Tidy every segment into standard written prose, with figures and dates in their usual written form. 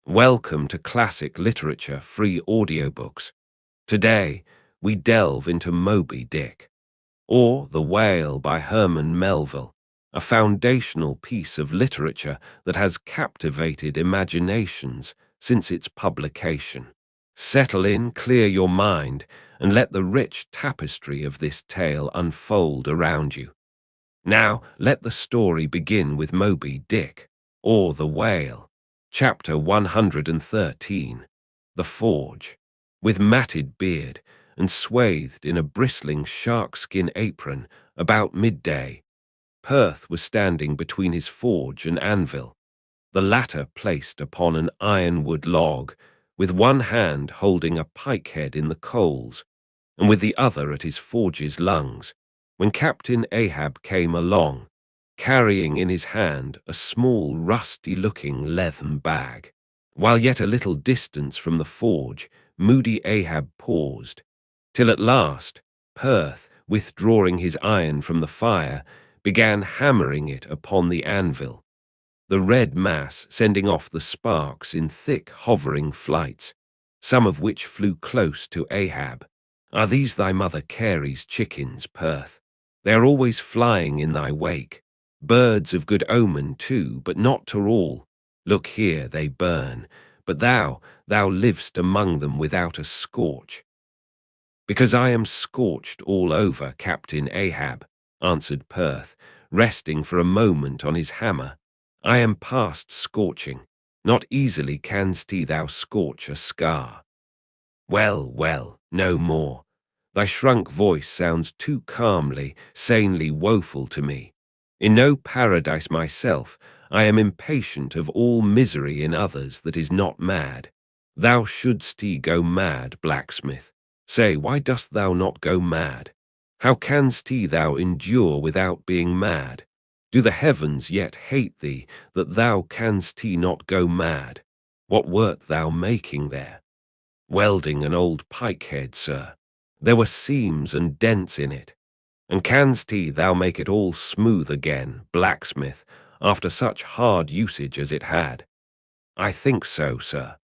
Welcome to Classic Literature Free Audiobooks. Today, we delve into Moby Dick, or The Whale by Herman Melville, a foundational piece of literature that has captivated imaginations since its publication. Settle in, clear your mind, and let the rich tapestry of this tale unfold around you. Now, let the story begin with Moby Dick, or The Whale. Chapter 113, The Forge. With matted beard and swathed in a bristling sharkskin apron about midday, Perth was standing between his forge and anvil, the latter placed upon an ironwood log, with one hand holding a pike-head in the coals, and with the other at his forge's lungs, when Captain Ahab came along, carrying in his hand a small rusty-looking leathern bag. While yet a little distance from the forge, moody Ahab paused, till at last Perth, withdrawing his iron from the fire, began hammering it upon the anvil, the red mass sending off the sparks in thick hovering flights, some of which flew close to Ahab. "Are these thy mother Carey's chickens, Perth? They are always flying in thy wake. Birds of good omen too, but not to all. Look here, they burn, but thou liv'st among them without a scorch." "Because I am scorched all over, Captain Ahab," answered Perth, resting for a moment on his hammer. "I am past scorching. Not easily canst thou scorch a scar." "Well, well, no more. Thy shrunk voice sounds too calmly, sanely woeful to me. In no paradise myself, I am impatient of all misery in others that is not mad. Thou shouldst go mad, blacksmith. Say, why dost thou not go mad? How canst thou endure without being mad? Do the heavens yet hate thee, that thou canst not go mad? What wert thou making there?" "Welding an old pike-head, sir. There were seams and dents in it. And canst thou make it all smooth again, blacksmith, after such hard usage as it had?" "I think so, sir."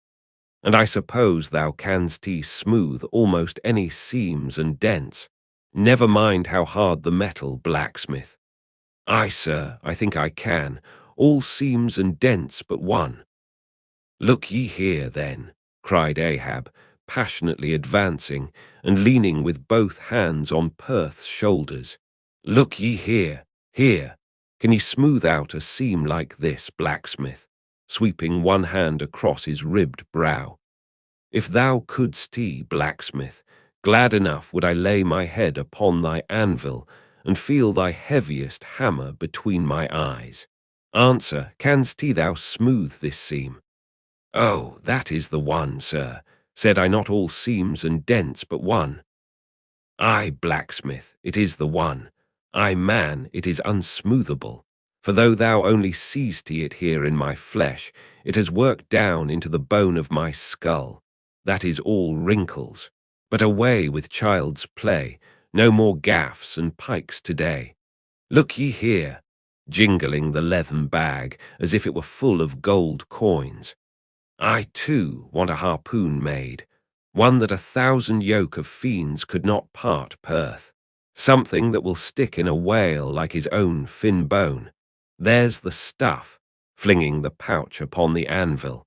"And I suppose thou canst smooth almost any seams and dents. Never mind how hard the metal, blacksmith." "Aye, sir, I think I can, all seams and dents but one." "Look ye here, then," cried Ahab, passionately advancing and leaning with both hands on Perth's shoulders. "Look ye here, here. Can ye smooth out a seam like this, blacksmith?" sweeping one hand across his ribbed brow. "If thou couldst, blacksmith, glad enough would I lay my head upon thy anvil and feel thy heaviest hammer between my eyes. Answer, canst thou smooth this seam?" "Oh, that is the one, sir. Said I not all seams and dents but one?" "Aye, blacksmith, it is the one. Aye, man, it is unsmoothable. For though thou only seest it here in my flesh, it has worked down into the bone of my skull. That is all wrinkles. But away with child's play, no more gaffs and pikes today. Look ye here," jingling the leathern bag as if it were full of gold coins. "I, too, want a harpoon made, one that 1,000 yoke of fiends could not part, Perth. Something that will stick in a whale like his own fin bone. There's the stuff," flinging the pouch upon the anvil.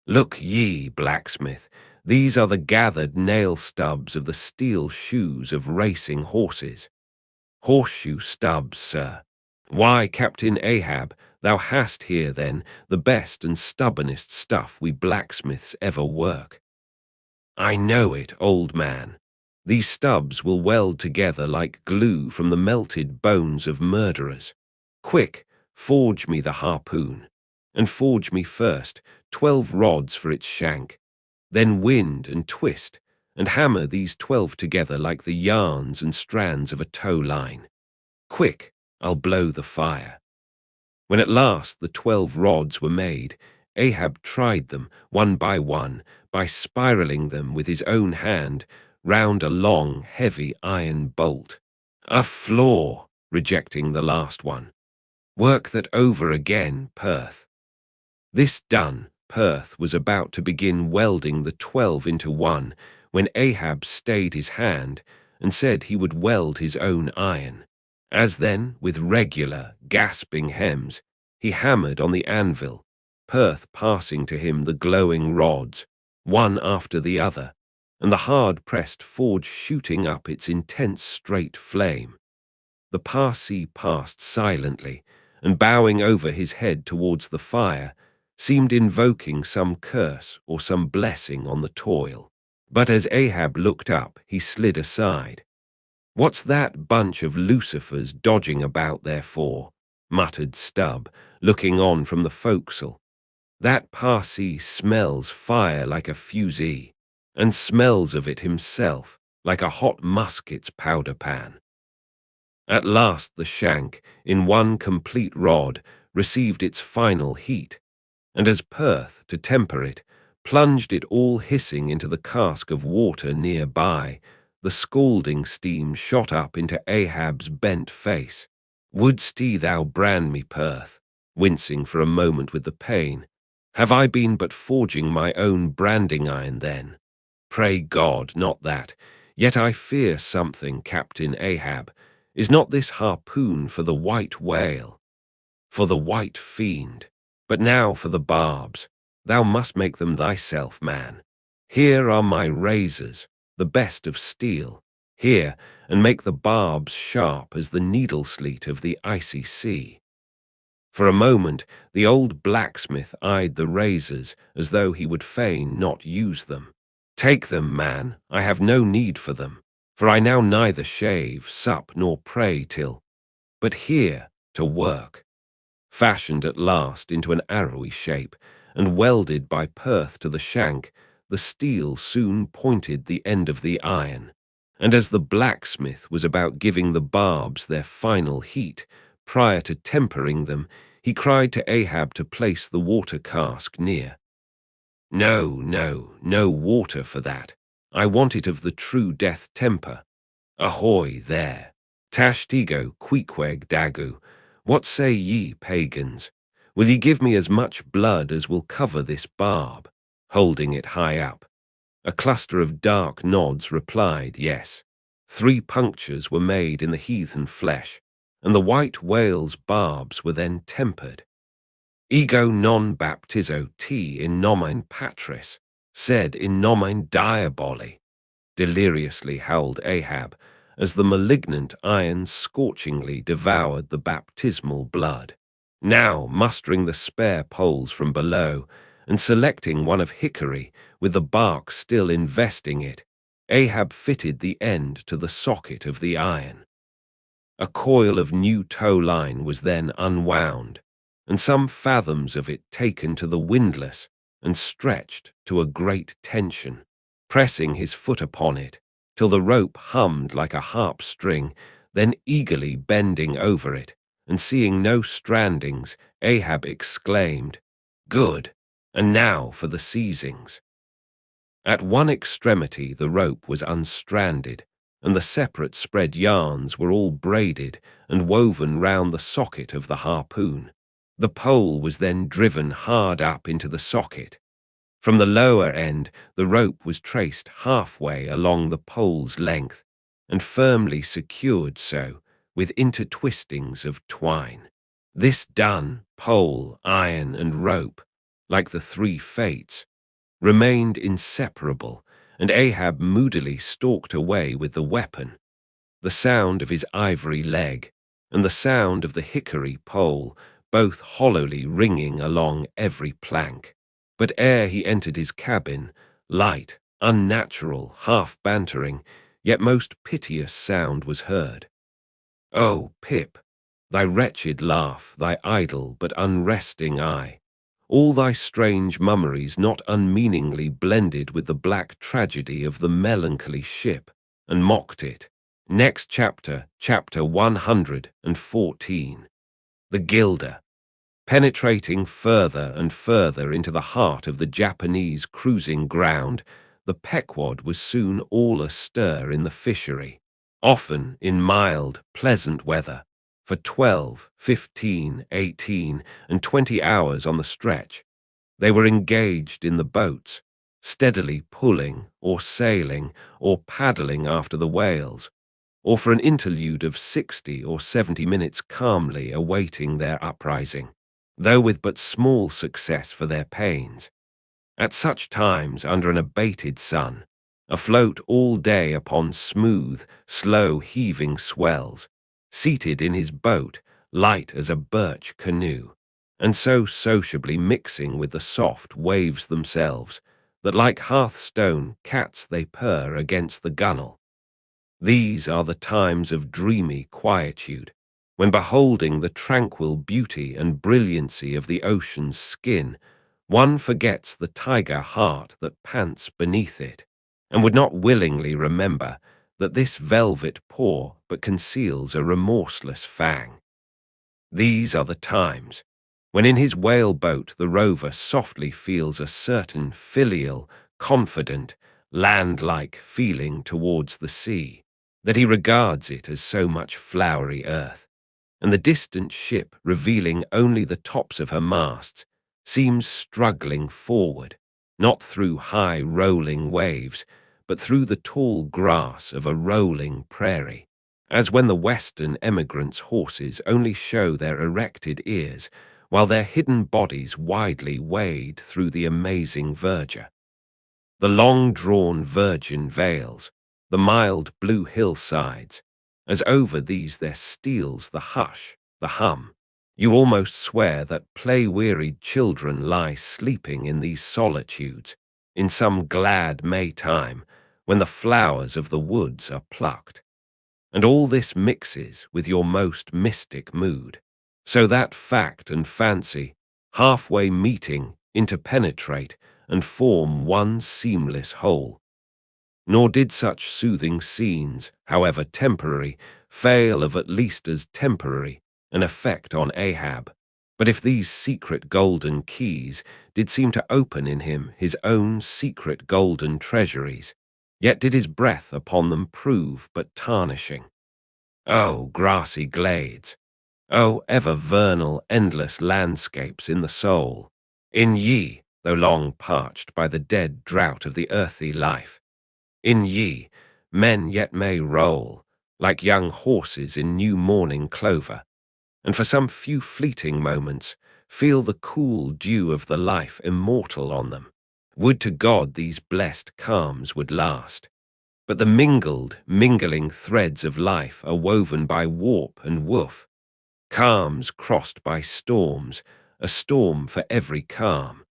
"Look ye, blacksmith, these are the gathered nail stubs of the steel shoes of racing horses." "Horseshoe stubs, sir. Why, Captain Ahab, thou hast here, then, the best and stubbornest stuff we blacksmiths ever work." "I know it, old man. These stubs will weld together like glue from the melted bones of murderers. Quick, forge me the harpoon, and forge me first 12 rods for its shank, then wind and twist, and hammer these 12 together like the yarns and strands of a tow line. Quick, I'll blow the fire." When at last the 12 rods were made, Ahab tried them, one, by spiraling them with his own hand round a long, heavy iron bolt. "A flaw," rejecting the last one. "Work that over again, Perth." This done, Perth was about to begin welding the 12 into one when Ahab stayed his hand and said he would weld his own iron. As then, with regular, gasping hems, he hammered on the anvil, Perth passing to him the glowing rods, one after the other, and the hard-pressed forge shooting up its intense straight flame. The Parsee passed silently, and bowing over his head towards the fire, seemed invoking some curse or some blessing on the toil. But as Ahab looked up, he slid aside. "What's that bunch of lucifers dodging about there for?" muttered Stubb, looking on from the forecastle. "That Parsee smells fire like a fusee, and smells of it himself like a hot musket's powder pan." At last the shank, in one complete rod, received its final heat, and as Perth, to temper it, plunged it all hissing into the cask of water near by, the scalding steam shot up into Ahab's bent face. "Wouldst thou brand me, Perth?" wincing for a moment with the pain. "Have I been but forging my own branding iron then? Pray God, not that. Yet I fear something, Captain Ahab. Is not this harpoon for the white whale? For the white fiend? But now for the barbs. Thou must make them thyself, man. Here are my razors, the best of steel. Here, and make the barbs sharp as the needle-sleet of the icy sea." For a moment, the old blacksmith eyed the razors as though he would fain not use them. "Take them, man, I have no need for them, for I now neither shave, sup, nor pray till. But here, to work." Fashioned at last into an arrowy shape, and welded by Perth to the shank, the steel soon pointed the end of the iron, and as the blacksmith was about giving the barbs their final heat, prior to tempering them, he cried to Ahab to place the water cask near. "No, no, no water for that. I want it of the true death temper. Ahoy there! Tashtego queequeg dagu. What say ye, pagans? Will ye give me as much blood as will cover this barb?" Holding it high up. A cluster of dark nods replied yes. 3 punctures were made in the heathen flesh, and the white whale's barbs were then tempered. "Ego non baptizo te in nomen patris, sed in nomen diaboli," deliriously howled Ahab, as the malignant iron scorchingly devoured the baptismal blood. Now, mustering the spare poles from below, and selecting one of hickory, with the bark still investing it, Ahab fitted the end to the socket of the iron. A coil of new tow line was then unwound, and some fathoms of it taken to the windlass and stretched to a great tension, pressing his foot upon it, till the rope hummed like a harp string, then eagerly bending over it, and seeing no strandings, Ahab exclaimed, "Good, and now for the seizings." At one extremity the rope was unstranded, and the separate spread yarns were all braided and woven round the socket of the harpoon. The pole was then driven hard up into the socket. From the lower end, the rope was traced halfway along the pole's length, and firmly secured so, with intertwistings of twine. This done, pole, iron, and rope, like the 3 fates, remained inseparable, and Ahab moodily stalked away with the weapon, the sound of his ivory leg, and the sound of the hickory pole, both hollowly ringing along every plank. But ere he entered his cabin, light, unnatural, half-bantering, yet most piteous sound was heard. "Oh, Pip, thy wretched laugh, thy idle but unresting eye, all thy strange mummeries not unmeaningly blended with the black tragedy of the melancholy ship, and mocked it." Next chapter, chapter 114. The Gilder. Penetrating further and further into the heart of the Japanese cruising ground, the Pequod was soon all astir in the fishery, often in mild, pleasant weather, for 12, 15, 18, and 20 hours on the stretch. They were engaged in the boats, steadily pulling or sailing or paddling after the whales, or for an interlude of 60 or 70 minutes calmly awaiting their uprising, though with but small success for their pains. At such times, under an abated sun, afloat all day upon smooth, slow-heaving swells, seated in his boat, light as a birch canoe, and so sociably mixing with the soft waves themselves, that like hearthstone cats they purr against the gunwale. These are the times of dreamy quietude, when beholding the tranquil beauty and brilliancy of the ocean's skin, one forgets the tiger heart that pants beneath it, and would not willingly remember that this velvet paw but conceals a remorseless fang. These are the times when in his whale-boat the rover softly feels a certain filial, confident, land-like feeling towards the sea, that he regards it as so much flowery earth, and the distant ship, revealing only the tops of her masts, seems struggling forward, not through high rolling waves, but through the tall grass of a rolling prairie, as when the western emigrants' horses only show their erected ears, while their hidden bodies widely wade through the amazing verdure. The long-drawn virgin vales, the mild blue hillsides, as over these there steals the hush, the hum. You almost swear that play-wearied children lie sleeping in these solitudes, in some glad May time, when the flowers of the woods are plucked. And all this mixes with your most mystic mood, so that fact and fancy, halfway meeting, interpenetrate, and form one seamless whole. Nor did such soothing scenes, however temporary, fail of at least as temporary an effect on Ahab. But if these secret golden keys did seem to open in him his own secret golden treasuries, yet did his breath upon them prove but tarnishing. O grassy glades! O ever vernal, endless landscapes in the soul! In ye, though long parched by the dead drought of the earthy life, in ye, men yet may roll, like young horses in new morning clover, and for some few fleeting moments feel the cool dew of the life immortal on them. Would to God these blessed calms would last. But the mingling threads of life are woven by warp and woof, calms crossed by storms, a storm for every calm.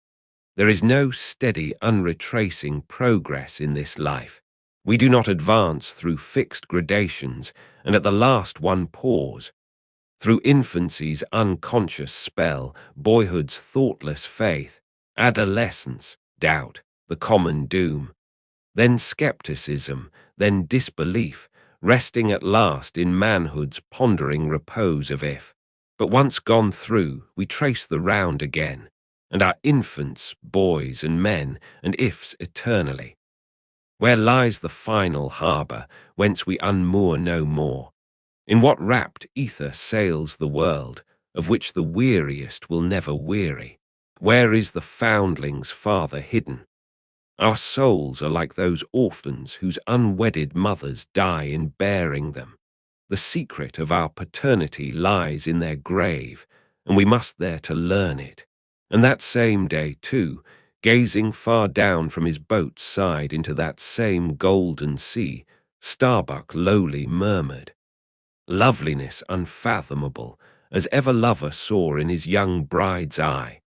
There is no steady, unretracing progress in this life. We do not advance through fixed gradations, and at the last one pause. Through infancy's unconscious spell, boyhood's thoughtless faith, adolescence, doubt, the common doom, then skepticism, then disbelief, resting at last in manhood's pondering repose of if. But once gone through, we trace the round again, and are infants, boys, and men, and ifs eternally. Where lies the final harbour, whence we unmoor no more? In what rapt ether sails the world, of which the weariest will never weary? Where is the foundling's father hidden? Our souls are like those orphans whose unwedded mothers die in bearing them. The secret of our paternity lies in their grave, and we must there to learn it. And that same day, too, gazing far down from his boat's side into that same golden sea, Starbuck lowly murmured, "Loveliness unfathomable, as ever lover saw in his young bride's eye.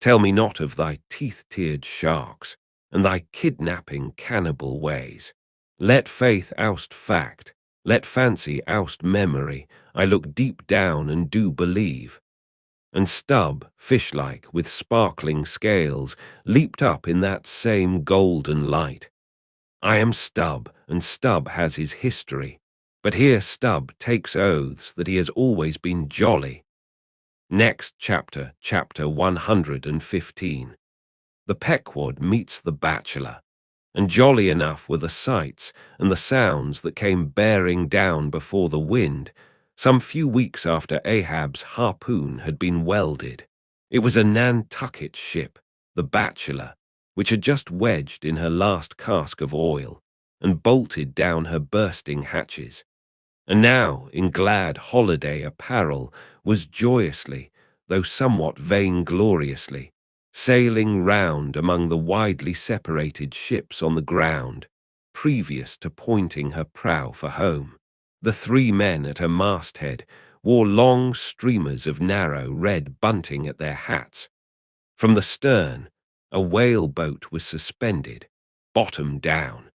Tell me not of thy teeth-tiered sharks, and thy kidnapping cannibal ways. Let faith oust fact, let fancy oust memory, I look deep down and do believe." And Stubb, fish-like, with sparkling scales, leaped up in that same golden light. I am Stubb, and Stubb has his history, but here Stubb takes oaths that he has always been jolly. Next chapter, chapter 115. The Pequod meets the bachelor, and jolly enough were the sights and the sounds that came bearing down before the wind, some few weeks after Ahab's harpoon had been welded. It was a Nantucket ship, the Bachelor, which had just wedged in her last cask of oil and bolted down her bursting hatches, and now, in glad holiday apparel, was joyously, though somewhat vaingloriously, sailing round among the widely separated ships on the ground, previous to pointing her prow for home. The three men at her masthead wore long streamers of narrow red bunting at their hats. From the stern, a whale-boat was suspended, bottom down,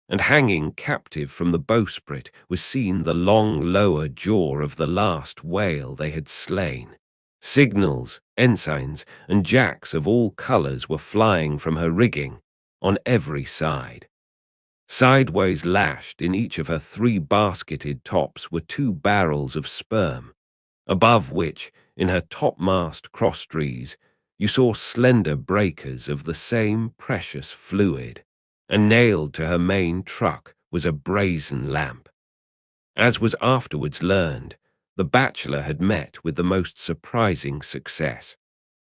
and hanging captive from the bowsprit was seen the long lower jaw of the last whale they had slain. Signals, ensigns, and jacks of all colours were flying from her rigging, on every side. Sideways lashed in each of her three basketed tops were two barrels of sperm, above which, in her topmast crosstrees, you saw slender breakers of the same precious fluid, and nailed to her main truck was a brazen lamp. As was afterwards learned, the Bachelor had met with the most surprising success,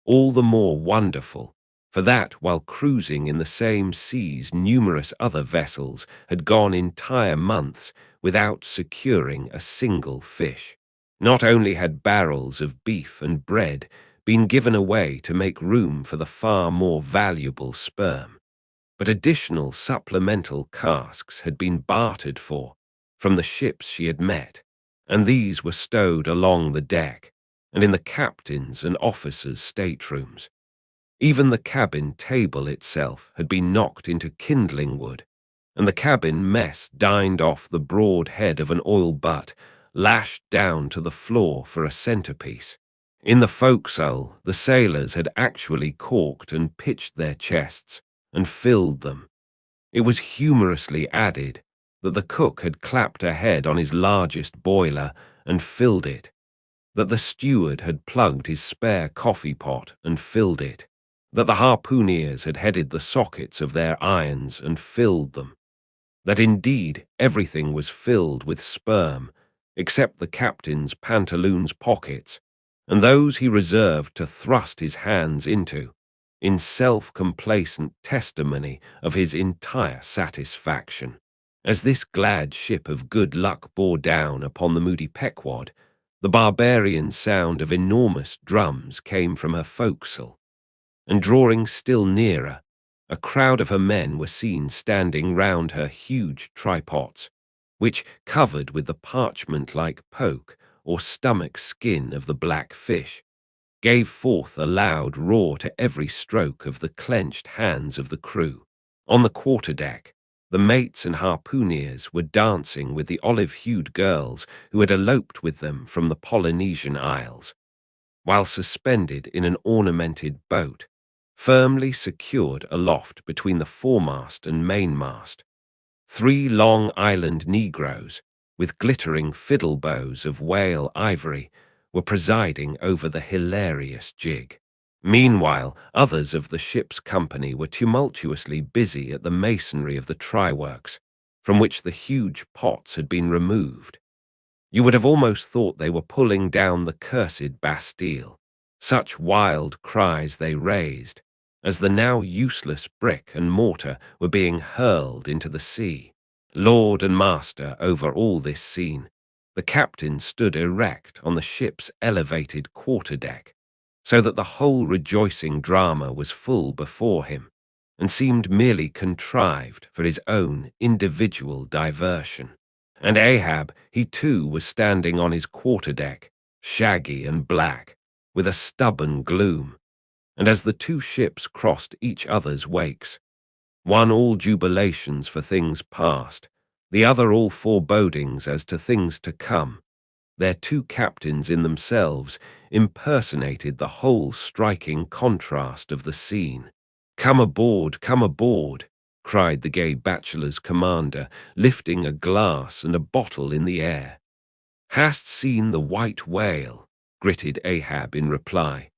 all the more wonderful, for that while cruising in the same seas numerous other vessels had gone entire months without securing a single fish. Not only had barrels of beef and bread been given away to make room for the far more valuable sperm, but additional supplemental casks had been bartered for from the ships she had met, and these were stowed along the deck and in the captain's and officers' staterooms. Even the cabin table itself had been knocked into kindling wood, and the cabin mess dined off the broad head of an oil butt lashed down to the floor for a centerpiece. In the forecastle, the sailors had actually corked and pitched their chests and filled them. It was humorously added that the cook had clapped a head on his largest boiler and filled it, that the steward had plugged his spare coffee pot and filled it, that the harpooneers had headed the sockets of their irons and filled them, that indeed everything was filled with sperm, except the captain's pantaloons pockets, and those he reserved to thrust his hands into, in self-complacent testimony of his entire satisfaction. As this glad ship of good luck bore down upon the moody Pequod, the barbarian sound of enormous drums came from her forecastle, and drawing still nearer, a crowd of her men were seen standing round her huge tripods, which, covered with the parchment-like poke or stomach skin of the black fish, gave forth a loud roar to every stroke of the clenched hands of the crew. On the quarterdeck, the mates and harpooneers were dancing with the olive-hued girls who had eloped with them from the Polynesian Isles, while suspended in an ornamented boat, firmly secured aloft between the foremast and mainmast, three Long Island Negroes, with glittering fiddle bows of whale ivory, were presiding over the hilarious jig. Meanwhile, others of the ship's company were tumultuously busy at the masonry of the try-works, from which the huge pots had been removed. You would have almost thought they were pulling down the cursed Bastille. Such wild cries they raised, as the now useless brick and mortar were being hurled into the sea. Lord and master over all this scene, the captain stood erect on the ship's elevated quarterdeck, so that the whole rejoicing drama was full before him, and seemed merely contrived for his own individual diversion. And Ahab, he too was standing on his quarterdeck, shaggy and black, with a stubborn gloom, and as the two ships crossed each other's wakes, one all jubilations for things past, the other all forebodings as to things to come, their two captains in themselves impersonated the whole striking contrast of the scene. "Come aboard, cried the gay bachelor's commander, lifting a glass and a bottle in the air. "Hast seen the white whale?" gritted Ahab in reply.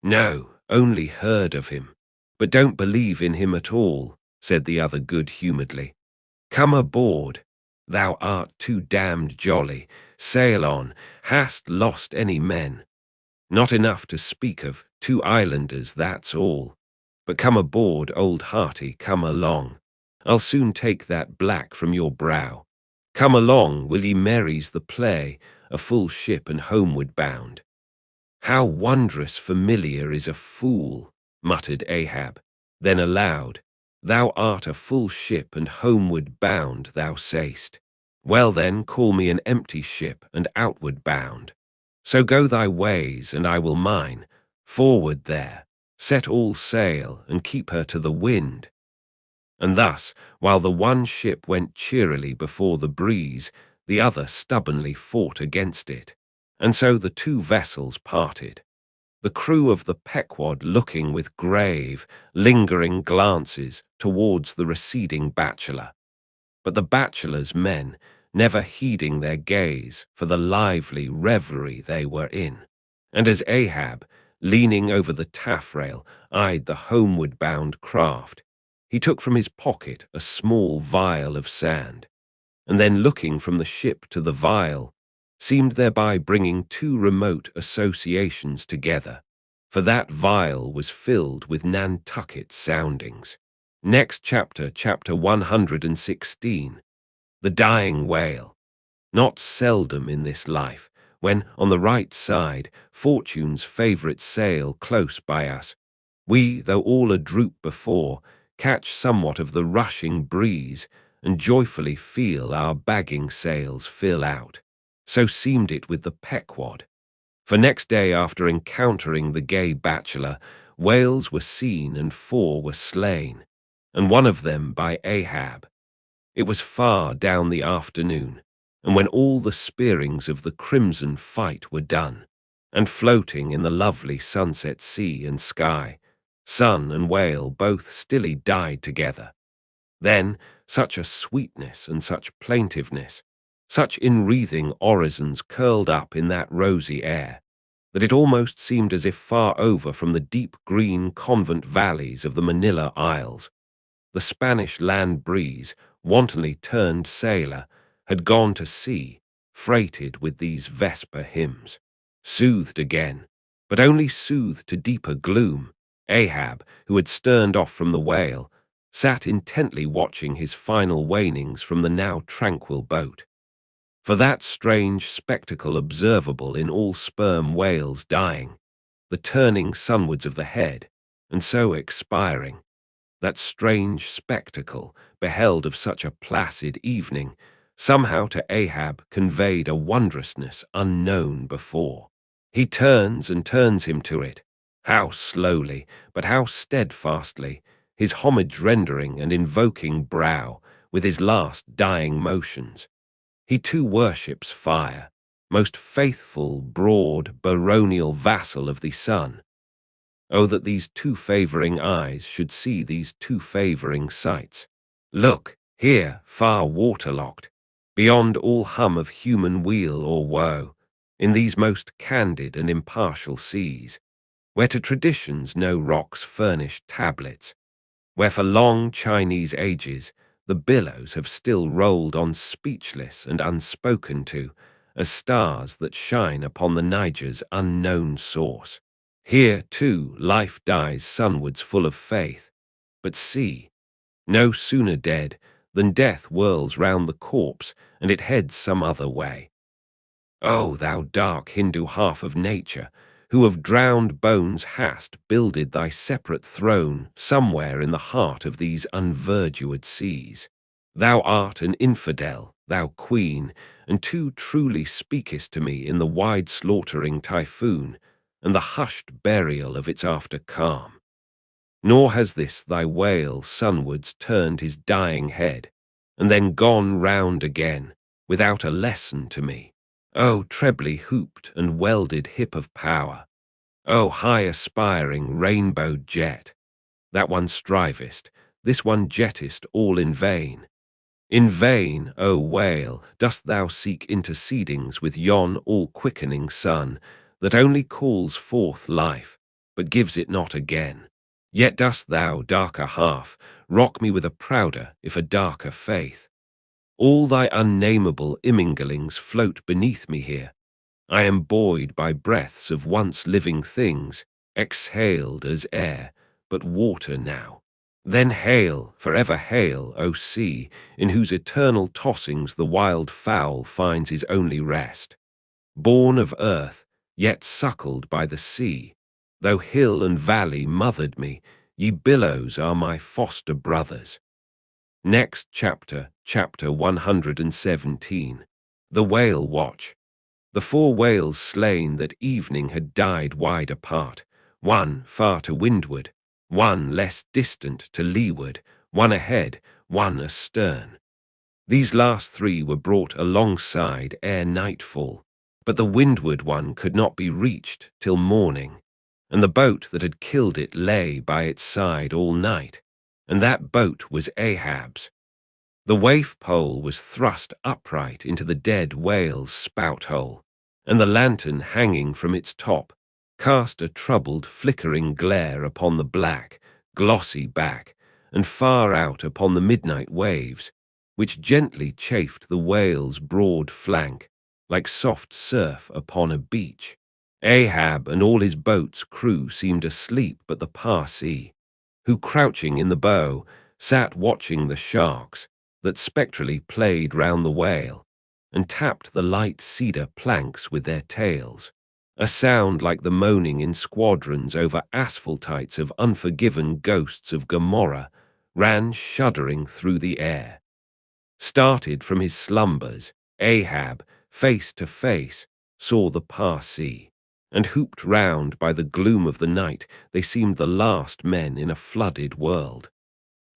"No, only heard of him, but don't believe in him at all," said the other good-humouredly. "Come aboard. Thou art too damned jolly. Sail on. Hast lost any men?" "Not enough to speak of. 2 islanders, that's all." But come aboard, old hearty, come along. I'll soon take that black from your brow. Come along, will ye merries the play, a full ship and homeward bound. How wondrous familiar is a fool, muttered Ahab. Then aloud, thou art a full ship and homeward bound, thou say'st. Well then, call me an empty ship and outward bound. So go thy ways, and I will mine. Forward there, set all sail, and keep her to the wind. And thus, while the one ship went cheerily before the breeze, the other stubbornly fought against it. And so the two vessels parted, the crew of the Pequod looking with grave, lingering glances towards the receding bachelor, but the bachelor's men never heeding their gaze for the lively reverie they were in. And as Ahab, leaning over the taffrail, eyed the homeward-bound craft, he took from his pocket a small vial of sand, and then looking from the ship to the vial, seemed thereby bringing two remote associations together, for that vial was filled with Nantucket soundings. Next chapter, chapter 116, The Dying Whale. Not seldom in this life, when, on the right side, fortune's favourite sail close by us, we, though all adroop before, catch somewhat of the rushing breeze, and joyfully feel our bagging sails fill out. So seemed it with the Pequod. For next day after encountering the gay bachelor, whales were seen and 4 were slain, and one of them by Ahab. It was far down the afternoon, and when all the spearings of the crimson fight were done, and floating in the lovely sunset sea and sky, sun and whale both stilly died together. Then such a sweetness and such plaintiveness, such enwreathing orisons curled up in that rosy air, that it almost seemed as if far over from the deep green convent valleys of the Manila Isles, the Spanish land breeze, wantonly turned sailor, had gone to sea, freighted with these vesper hymns. Soothed again, but only soothed to deeper gloom, Ahab, who had sterned off from the whale, sat intently watching his final wanings from the now tranquil boat. For that strange spectacle observable in all sperm whales dying, the turning sunwards of the head, and so expiring, that strange spectacle, beheld of such a placid evening, somehow to Ahab conveyed a wondrousness unknown before. He turns and turns him to it, how slowly, but how steadfastly, his homage rendering and invoking brow with his last dying motions. He too worships fire, most faithful, broad, baronial vassal of the sun. Oh, that these two favouring eyes should see these two favouring sights. Look, here, far waterlocked, beyond all hum of human weal or woe, in these most candid and impartial seas, where to traditions no rocks furnish tablets, where for long Chinese ages the billows have still rolled on speechless and unspoken to, as stars that shine upon the Niger's unknown source. Here, too, life dies sunwards full of faith, but see, no sooner dead than death whirls round the corpse, and it heads some other way. O thou dark Hindu half of nature, who of drowned bones hast builded thy separate throne somewhere in the heart of these unverdured seas. Thou art an infidel, thou queen, and too truly speakest to me in the wide slaughtering typhoon, and the hushed burial of its after calm. Nor has this thy whale sunwards turned his dying head, and then gone round again, without a lesson to me. O trebly hooped and welded hip of power, O high aspiring rainbowed jet, that one strivest, this one jettest all in vain. In vain, O whale, dost thou seek intercedings with yon all-quickening sun, that only calls forth life, but gives it not again. Yet dost thou, darker half, rock me with a prouder, if a darker faith. All thy unnameable imminglings float beneath me here. I am buoyed by breaths of once living things, exhaled as air, but water now. Then hail, forever hail, O sea, in whose eternal tossings the wild fowl finds his only rest. Born of earth, yet suckled by the sea, though hill and valley mothered me, ye billows are my foster brothers. Next chapter, chapter 117. The Whale Watch. The 4 whales slain that evening had died wide apart, one far to windward, one less distant to leeward, one ahead, one astern. These last 3 were brought alongside ere nightfall, but the windward one could not be reached till morning, and the boat that had killed it lay by its side all night, and that boat was Ahab's. The waif pole was thrust upright into the dead whale's spout hole, and the lantern hanging from its top cast a troubled flickering glare upon the black, glossy back, and far out upon the midnight waves, which gently chafed the whale's broad flank, like soft surf upon a beach. Ahab and all his boat's crew seemed asleep but the Parsee, who, crouching in the bow, sat watching the sharks that spectrally played round the whale, and tapped the light cedar planks with their tails. A sound like the moaning in squadrons over asphaltites of unforgiven ghosts of Gomorrah ran shuddering through the air. Started from his slumbers, Ahab, face to face, saw the Parsee, and hooped round by the gloom of the night they seemed the last men in a flooded world.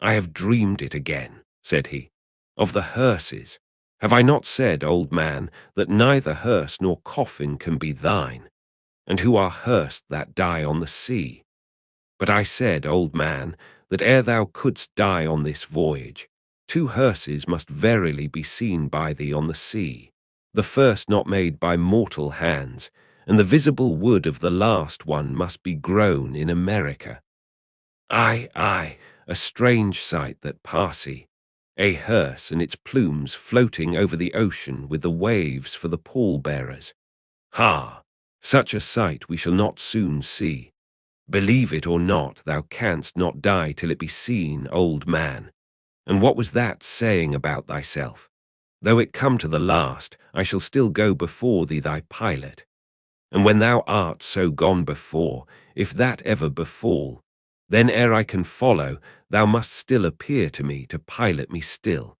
"I have dreamed it again," said he, "of the hearses. Have I not said, old man, that neither hearse nor coffin can be thine, and who are hearsed that die on the sea? But I said, old man, that ere thou couldst die on this voyage, 2 hearses must verily be seen by thee on the sea, the first not made by mortal hands, and the visible wood of the last one must be grown in America. Aye, aye, a strange sight that Parsee, a hearse and its plumes floating over the ocean with the waves for the pallbearers. Ha! Such a sight we shall not soon see. Believe it or not, thou canst not die till it be seen, old man. And what was that saying about thyself? Though it come to the last, I shall still go before thee thy pilot. And when thou art so gone before, if that ever befall, then ere I can follow, thou must still appear to me to pilot me still.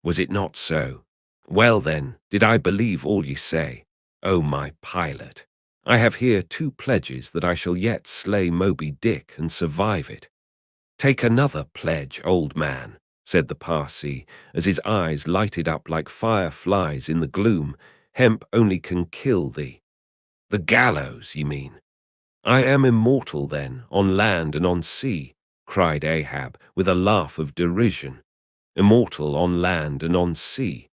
Was it not so? Well then, did I believe all ye say, O my pilot? I have here 2 pledges that I shall yet slay Moby Dick and survive it. Take another pledge, old man, said the Parsee, as his eyes lighted up like fireflies in the gloom. Hemp only can kill thee. The gallows, ye mean? I am immortal then, on land and on sea, cried Ahab, with a laugh of derision. Immortal on land and on sea.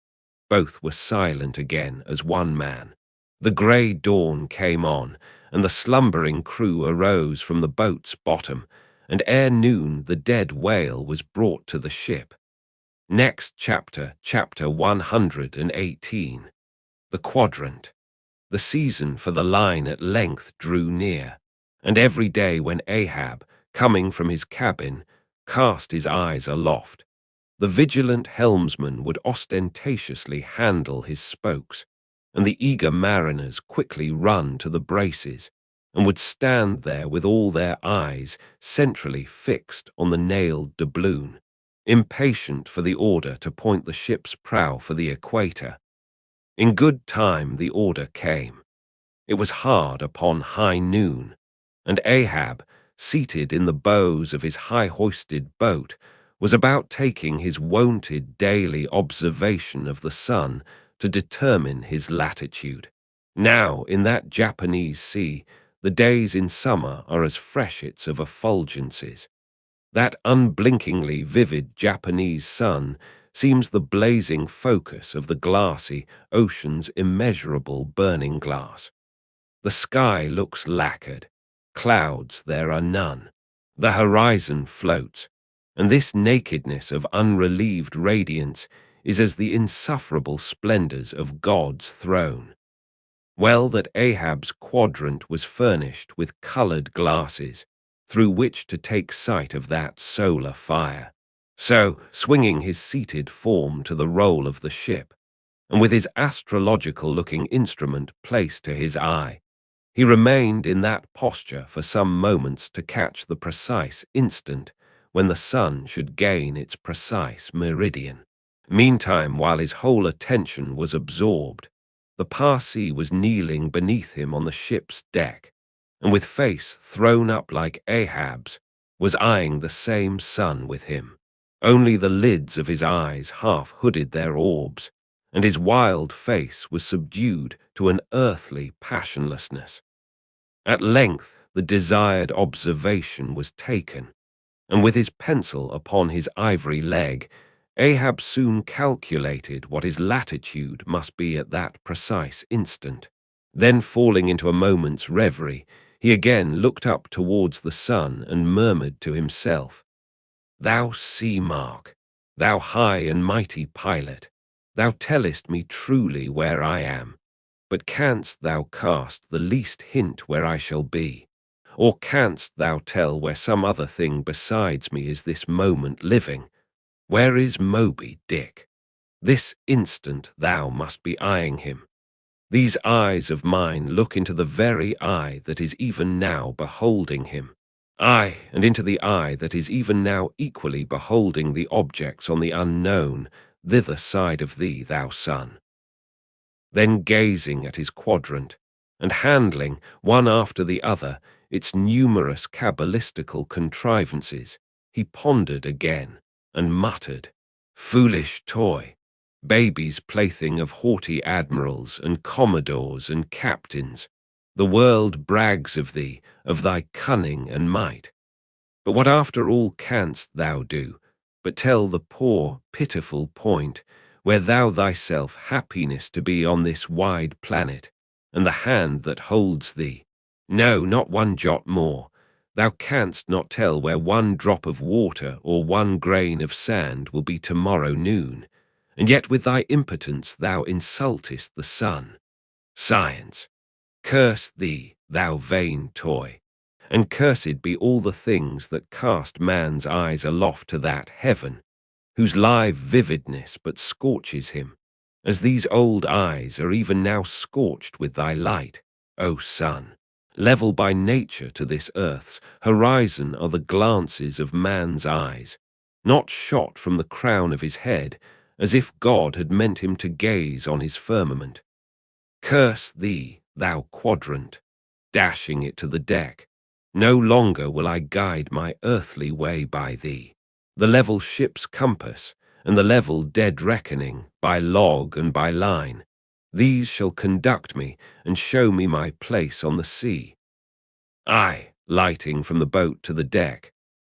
Both were silent again as one man. The grey dawn came on, and the slumbering crew arose from the boat's bottom, and ere noon the dead whale was brought to the ship. Next chapter, chapter 118. The Quadrant. The season for the line at length drew near, and every day when Ahab, coming from his cabin, cast his eyes aloft, the vigilant helmsman would ostentatiously handle his spokes, and the eager mariners quickly run to the braces, and would stand there with all their eyes centrally fixed on the nailed doubloon, impatient for the order to point the ship's prow for the equator. In good time the order came. It was hard upon high noon, and Ahab, seated in the bows of his high-hoisted boat, was about taking his wonted daily observation of the sun to determine his latitude. Now, in that Japanese sea, the days in summer are as freshets of effulgences. That unblinkingly vivid Japanese sun seems the blazing focus of the glassy ocean's immeasurable burning glass. The sky looks lacquered. Clouds there are none. The horizon floats, and this nakedness of unrelieved radiance is as the insufferable splendors of God's throne. Well that Ahab's quadrant was furnished with colored glasses, through which to take sight of that solar fire. So, swinging his seated form to the roll of the ship, and with his astrological-looking instrument placed to his eye, he remained in that posture for some moments to catch the precise instant when the sun should gain its precise meridian. Meantime, while his whole attention was absorbed, the Parsee was kneeling beneath him on the ship's deck, and with face thrown up like Ahab's, was eyeing the same sun with him. Only the lids of his eyes half hooded their orbs, and his wild face was subdued to an earthly passionlessness. At length the desired observation was taken, and with his pencil upon his ivory leg, Ahab soon calculated what his latitude must be at that precise instant. Then, falling into a moment's reverie, he again looked up towards the sun and murmured to himself, "Thou sea mark, thou high and mighty pilot, thou tellest me truly where I am, but canst thou cast the least hint where I shall be? Or canst thou tell where some other thing besides me is this moment living? Where is Moby Dick? This instant thou must be eyeing him. These eyes of mine look into the very eye that is even now beholding him. Aye, and into the eye that is even now equally beholding the objects on the unknown, thither side of thee, thou sun." Then, gazing at his quadrant, and handling, one after the other, its numerous cabalistical contrivances, he pondered again, and muttered, "Foolish toy, baby's plaything of haughty admirals and commodores and captains, the world brags of thee, of thy cunning and might. But what after all canst thou do, but tell the poor, pitiful point, where thou thyself happiness to be on this wide planet, and the hand that holds thee? No, not one jot more. Thou canst not tell where one drop of water or one grain of sand will be tomorrow noon, and yet with thy impotence thou insultest the sun. Science, curse thee, thou vain toy, and cursed be all the things that cast man's eyes aloft to that heaven, whose live vividness but scorches him, as these old eyes are even now scorched with thy light, O sun. Level by nature to this earth's horizon are the glances of man's eyes, not shot from the crown of his head, as if God had meant him to gaze on his firmament. Curse thee, thou quadrant, dashing it to the deck. No longer will I guide my earthly way by thee. The level ship's compass, and the level dead reckoning, by log and by line, these shall conduct me and show me my place on the sea. Aye, lighting from the boat to the deck,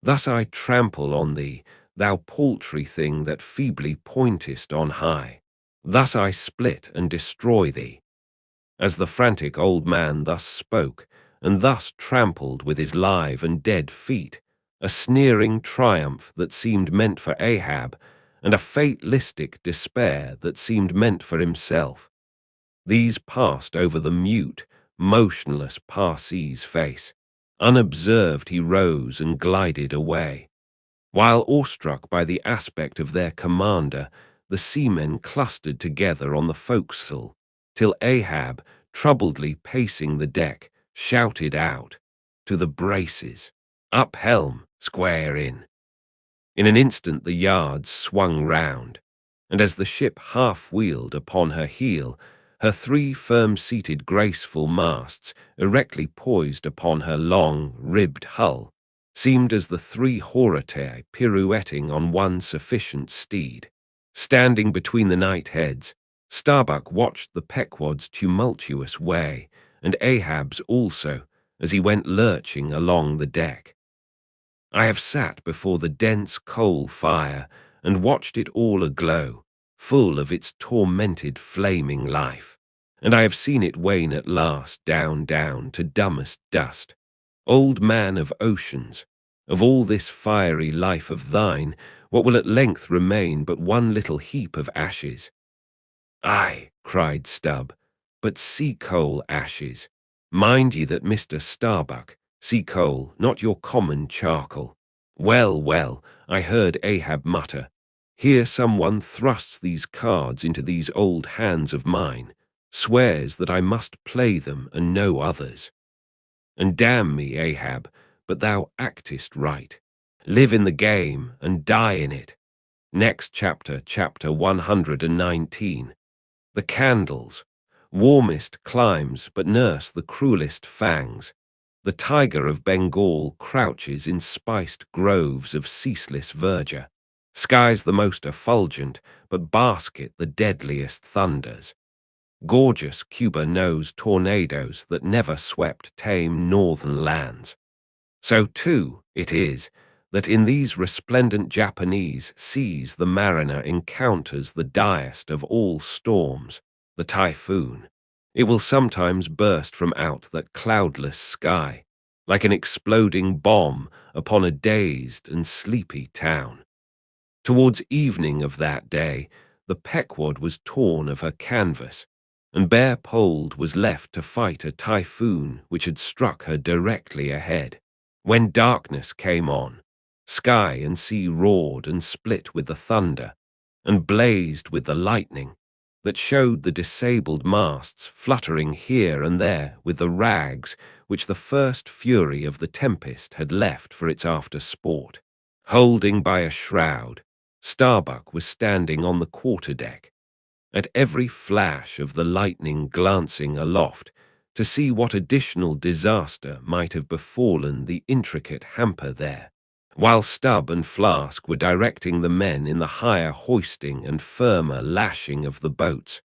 thus I trample on thee, thou paltry thing that feebly pointest on high. Thus I split and destroy thee." As the frantic old man thus spoke, and thus trampled with his live and dead feet, a sneering triumph that seemed meant for Ahab, and a fatalistic despair that seemed meant for himself, these passed over the mute, motionless Parsee's face. Unobserved he rose and glided away, while awestruck by the aspect of their commander, the seamen clustered together on the forecastle, till Ahab, troubledly pacing the deck, shouted out, "To the braces! Up helm, square in!" In an instant the yards swung round, and as the ship half-wheeled upon her heel, her three firm-seated graceful masts, erectly poised upon her long, ribbed hull, seemed as the three Horatai pirouetting on one sufficient steed. Standing between the knight-heads, Starbuck watched the Pequod's tumultuous way, and Ahab's also, as he went lurching along the deck. I have sat before the dense coal fire and watched it all aglow, full of its tormented flaming life, and I have seen it wane at last down to dumbest dust. Old man of oceans, of all this fiery life of thine, what will at length remain but one little heap of ashes? "Aye," cried Stubb, "but sea-coal ashes. Mind ye that Mr. Starbuck, Sea coal, not your common charcoal. Well, well, I heard Ahab mutter, here someone thrusts these cards into these old hands of mine, swears that I must play them and no others. And damn me, Ahab, but thou actest right. Live in the game and die in it. Next chapter, chapter 119. The candles. Warmest climes but nurse the cruelest fangs. The tiger of Bengal crouches in spiced groves of ceaseless verdure. Skies the most effulgent, but basket the deadliest thunders. Gorgeous Cuba knows tornadoes that never swept tame northern lands. So, too, it is that in these resplendent Japanese seas the mariner encounters the direst of all storms, the typhoon. It will sometimes burst from out that cloudless sky, like an exploding bomb upon a dazed and sleepy town. Towards evening of that day, the Pequod was torn of her canvas, and bare-poled was left to fight a typhoon which had struck her directly ahead. When darkness came on, sky and sea roared and split with the thunder, and blazed with the lightning, that showed the disabled masts fluttering here and there with the rags which the first fury of the tempest had left for its after-sport. Holding by a shroud, Starbuck was standing on the quarter-deck, at every flash of the lightning glancing aloft to see what additional disaster might have befallen the intricate hamper there, while Stubb and Flask were directing the men in the higher hoisting and firmer lashing of the boats.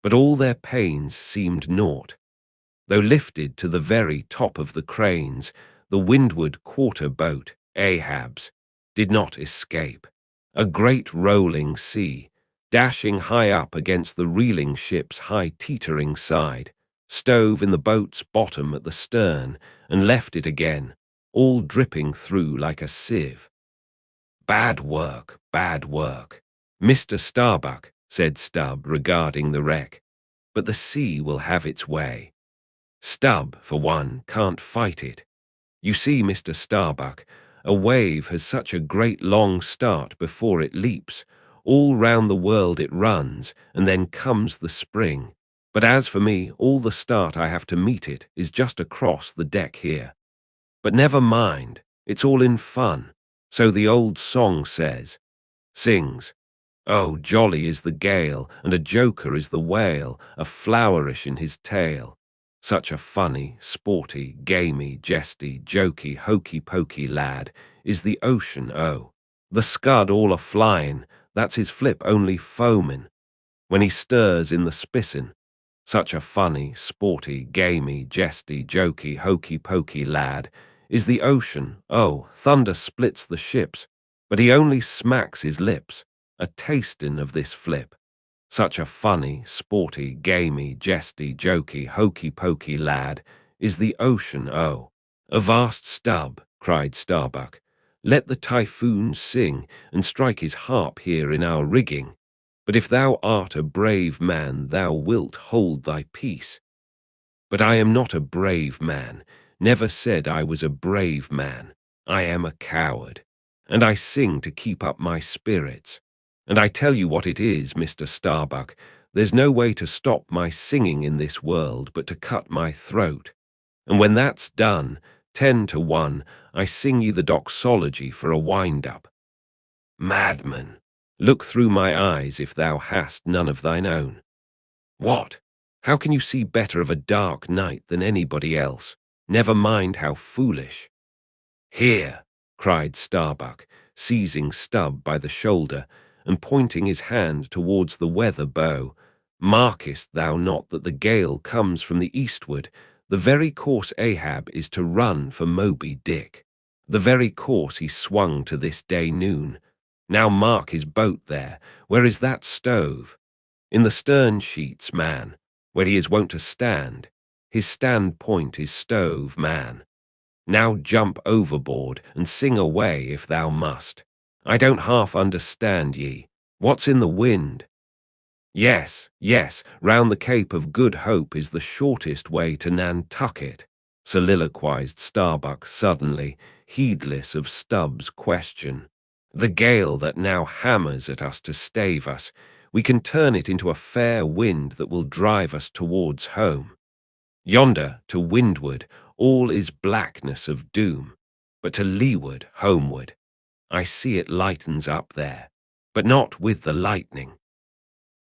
But all their pains seemed naught. Though lifted to the very top of the cranes, the windward quarter boat, Ahab's, did not escape. A great rolling sea, dashing high up against the reeling ship's high teetering side, stove in the boat's bottom at the stern and left it again, all dripping through like a sieve. Bad work, Mr. Starbuck, said Stubb regarding the wreck, but the sea will have its way. Stubb, for one, can't fight it. You see, Mr. Starbuck, a wave has such a great long start before it leaps. All round the world it runs, and then comes the spring. But as for me, all the start I have to meet it is just across the deck here. But never mind, it's all in fun, so the old song says. Sings, oh, jolly is the gale, and a joker is the whale, a flourish in his tail. Such a funny, sporty, gamey, jesty, jokey, hokey-pokey lad is the ocean, oh. The scud all a-flyin', that's his flip only foamin', when he stirs in the spissin'. Such a funny, sporty, gamey, jesty, jokey, hokey-pokey lad is the ocean, oh, thunder splits the ships, but he only smacks his lips, a tastin' of this flip. Such a funny, sporty, gamey, jesty, jokey, hokey-pokey lad is the ocean, oh. Avast, Stubb, cried Starbuck. Let the typhoon sing, and strike his harp here in our rigging. But if thou art a brave man, thou wilt hold thy peace. But I am not a brave man, never said I was a brave man. I am a coward, and I sing to keep up my spirits. And I tell you what it is, Mr. Starbuck, there's no way to stop my singing in this world but to cut my throat. And when that's done, 10-1, I sing ye the doxology for a wind-up. Madman, look through my eyes if thou hast none of thine own. What? How can you see better of a dark night than anybody else? Never mind how foolish. Here, cried Starbuck, seizing Stubb by the shoulder, and pointing his hand towards the weather bow, markest thou not that the gale comes from the eastward, the very course Ahab is to run for Moby Dick, the very course he swung to this day noon. Now mark his boat there, where is that stove? In the stern sheets, man, where he is wont to stand, his standpoint is stove, man. Now jump overboard and sing away if thou must. I don't half understand ye. What's in the wind? Yes, round the Cape of Good Hope is the shortest way to Nantucket. soliloquized Starbuck suddenly, heedless of Stubbs' question. The gale that now hammers at us to stave us, we can turn it into a fair wind that will drive us towards home. Yonder, to windward, all is blackness of doom, but to leeward, homeward, I see it lightens up there, but not with the lightning.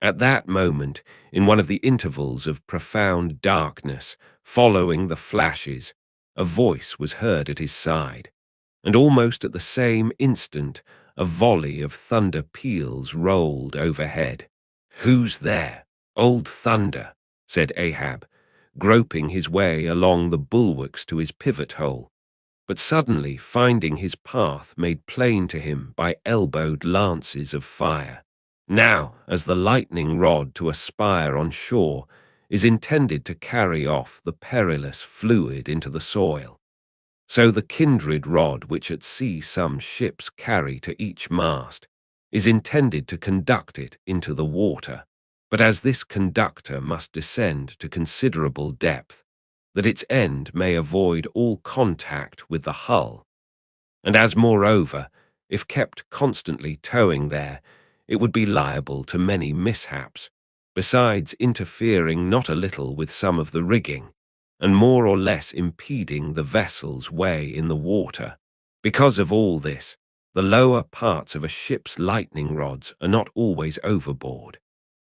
At that moment, in one of the intervals of profound darkness, following the flashes, a voice was heard at his side, and almost at the same instant a volley of thunder peals rolled overhead. "Who's there? Old Thunder," said Ahab, groping his way along the bulwarks to his pivot hole, but suddenly finding his path made plain to him by elbowed lances of fire. Now, as the lightning rod to a spire on shore is intended to carry off the perilous fluid into the soil, so the kindred rod which at sea some ships carry to each mast is intended to conduct it into the water. But as this conductor must descend to considerable depth, that its end may avoid all contact with the hull, and as moreover, if kept constantly towing there, it would be liable to many mishaps, besides interfering not a little with some of the rigging, and more or less impeding the vessel's way in the water. Because of all this, the lower parts of a ship's lightning rods are not always overboard,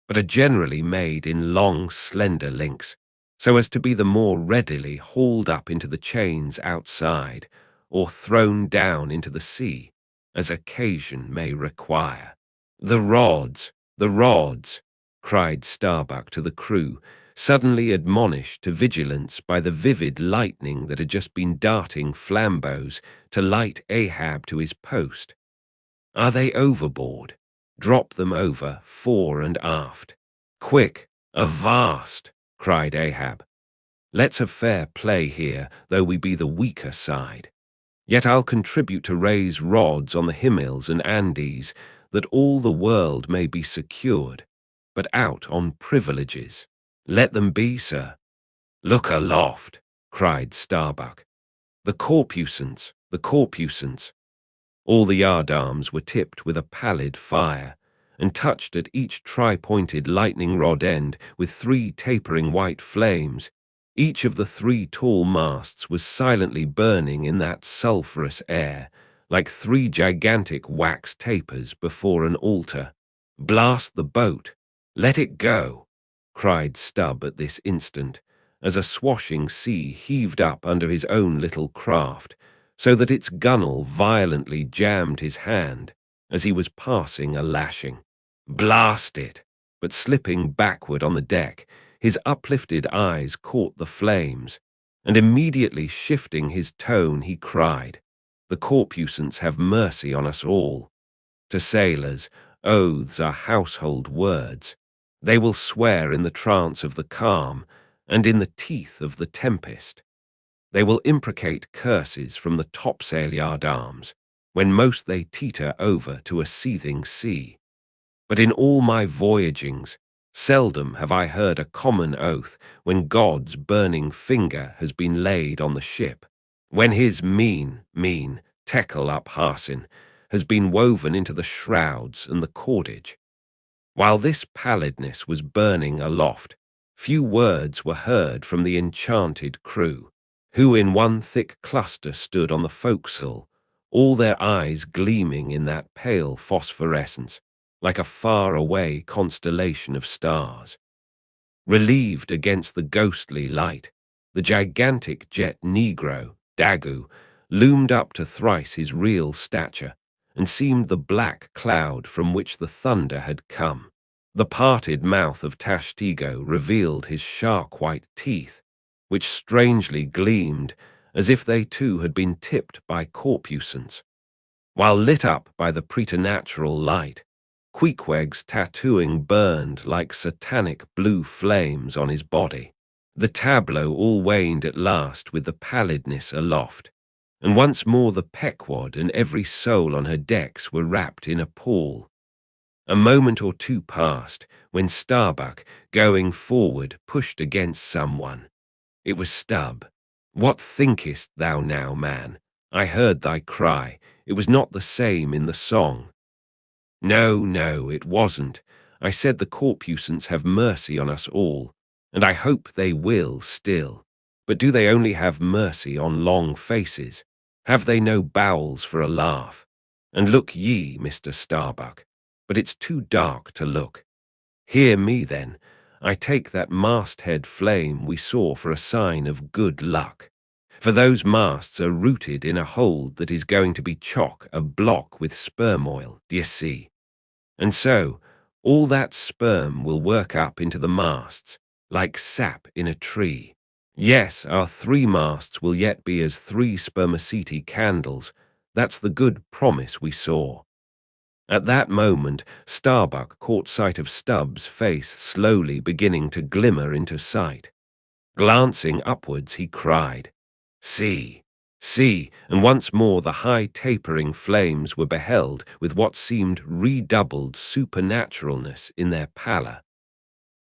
but are generally made in long, slender links, so as to be the more readily hauled up into the chains outside, or thrown down into the sea, as occasion may require. "The rods! The rods!" cried Starbuck to the crew, suddenly admonished to vigilance by the vivid lightning that had just been darting flambeaux to light Ahab to his post. "Are they overboard? Drop them over, fore and aft." "Quick! Avast!" cried Ahab. "Let's have fair play here, though we be the weaker side. Yet I'll contribute to raise rods on the Himmels and Andes, that all the world may be secured, but out on privileges. Let them be, sir." "Look aloft!" cried Starbuck. "The corpusants, the corpusants." All the yardarms were tipped with a pallid fire, and touched at each tri-pointed lightning rod end with 3 tapering white flames. Each of the 3 tall masts was silently burning in that sulphurous air, like 3 gigantic wax tapers before an altar. "Blast the boat! Let it go!" cried Stubb at this instant, as a swashing sea heaved up under his own little craft, so that its gunwale violently jammed his hand as he was passing a lashing. "Blast it!" But slipping backward on the deck, his uplifted eyes caught the flames, and immediately shifting his tone, he cried, "The corpusants have mercy on us all. To sailors, oaths are household words. They will swear in the trance of the calm, and in the teeth of the tempest. They will imprecate curses from the topsail yard arms, when most they teeter over to a seething sea. But in all my voyagings, seldom have I heard a common oath when God's burning finger has been laid on the ship, when his mean, tackle up Harsin has been woven into the shrouds and the cordage. While this pallidness was burning aloft, few words were heard from the enchanted crew, who in one thick cluster stood on the forecastle, all their eyes gleaming in that pale phosphorescence, like a far-away constellation of stars. Relieved against the ghostly light, the gigantic jet negro, Dagu, loomed up to thrice his real stature, and seemed the black cloud from which the thunder had come. The parted mouth of Tashtigo revealed his shark-white teeth, which strangely gleamed as if they too had been tipped by corpusants. While lit up by the preternatural light, Queequeg's tattooing burned like satanic blue flames on his body. The tableau all waned at last with the pallidness aloft, and once more the Pequod and every soul on her decks were wrapped in a pall. A moment or two passed, when Starbuck, going forward, pushed against someone. It was Stubb. What thinkest thou now, man? I heard thy cry. It was not the same in the song. No, no, it wasn't. I said the corpusants have mercy on us all, and I hope they will still. But do they only have mercy on long faces? Have they no bowels for a laugh? And look ye, Mr. Starbuck, but it's too dark to look. Hear me, then. I take that masthead flame we saw for a sign of good luck. For those masts are rooted in a hold that is going to be chock-a-block with sperm oil, d'ye see? And so, all that sperm will work up into the masts, like sap in a tree. Yes, our 3 masts will yet be as 3 spermaceti candles. That's the good promise we saw. At that moment, Starbuck caught sight of Stubbs' face slowly beginning to glimmer into sight. Glancing upwards, he cried, "See! See!" And once more the high tapering flames were beheld with what seemed redoubled supernaturalness in their pallor.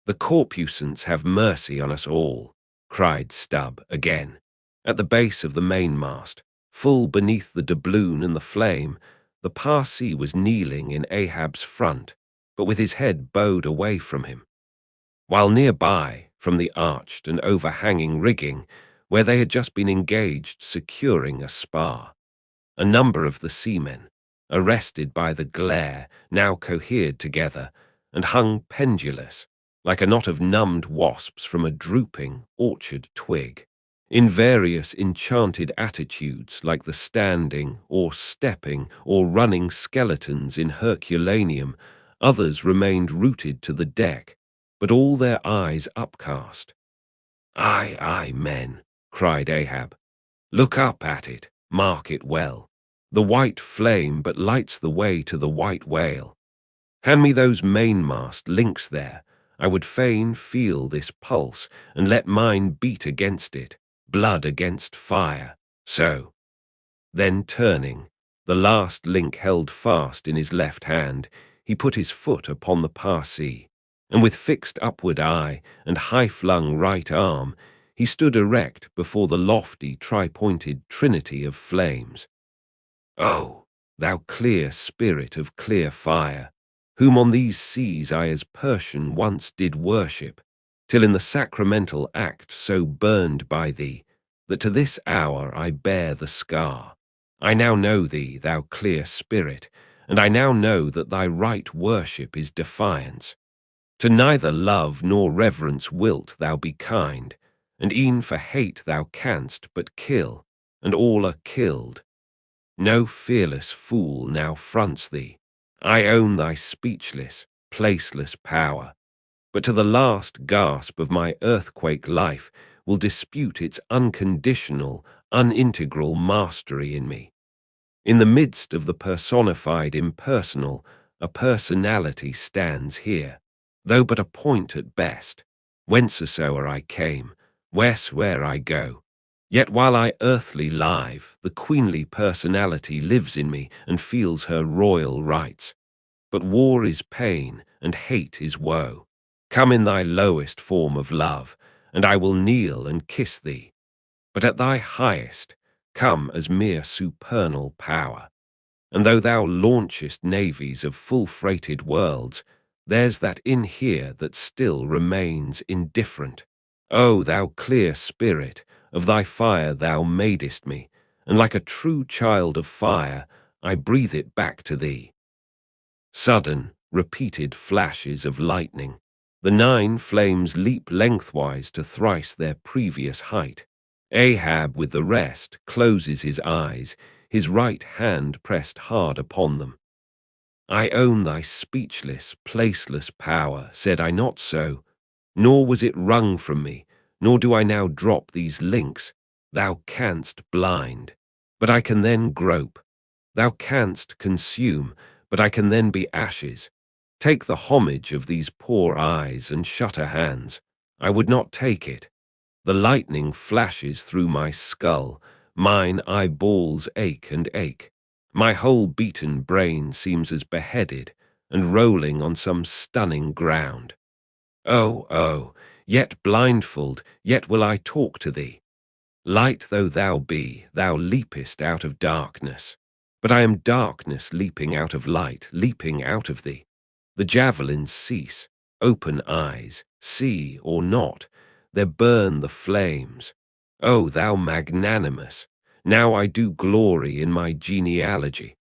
"The corpusants have mercy on us all," cried Stubb again. At the base of the mainmast, full beneath the doubloon and the flame, the Parsee was kneeling in Ahab's front, but with his head bowed away from him, while nearby, from the arched and overhanging rigging, where they had just been engaged securing a spar, a number of the seamen, arrested by the glare, now cohered together and hung pendulous, like a knot of numbed wasps from a drooping orchard twig, in various enchanted attitudes like the standing or stepping or running skeletons in Herculaneum. Others remained rooted to the deck, but all their eyes upcast. "Aye, aye, men," cried Ahab. "Look up at it, mark it well. The white flame but lights the way to the white whale. Hand me those mainmast links there. I would fain feel this pulse, and let mine beat against it, blood against fire. So." Then turning, the last link held fast in his left hand, he put his foot upon the Parsee, and with fixed upward eye and high-flung right arm, he stood erect before the lofty tri-pointed trinity of flames. "Oh, thou clear spirit of clear fire, whom on these seas I as Persian once did worship, till in the sacramental act so burned by thee, that to this hour I bear the scar. I now know thee, thou clear spirit, and I now know that thy right worship is defiance. To neither love nor reverence wilt thou be kind, and e'en for hate thou canst but kill, and all are killed. No fearless fool now fronts thee. I own thy speechless, placeless power, but to the last gasp of my earthquake life will dispute its unconditional, unintegral mastery in me. In the midst of the personified impersonal, a personality stands here, though but a point at best, whencesoe'er I came, wheresoe'er I go. Yet while I earthly live, the queenly personality lives in me and feels her royal rights. But war is pain, and hate is woe. Come in thy lowest form of love, and I will kneel and kiss thee. But at thy highest, come as mere supernal power. And though thou launchest navies of full-freighted worlds, there's that in here that still remains indifferent. O thou clear spirit, of thy fire thou madest me, and like a true child of fire, I breathe it back to thee." Sudden, repeated flashes of lightning. The 9 flames leap lengthwise to thrice their previous height. Ahab, with the rest, closes his eyes, his right hand pressed hard upon them. "I own thy speechless, placeless power, said I not so? Nor was it wrung from me, nor do I now drop these links. Thou canst blind, but I can then grope. Thou canst consume, but I can then be ashes. Take the homage of these poor eyes and shutter hands. I would not take it. The lightning flashes through my skull, mine eyeballs ache and ache. My whole beaten brain seems as beheaded and rolling on some stunning ground. Oh, oh, yet blindfold, yet will I talk to thee. Light though thou be, thou leapest out of darkness. But I am darkness leaping out of light, leaping out of thee. The javelins cease, open eyes, see or not, there burn the flames. O thou magnanimous, now I do glory in my genealogy.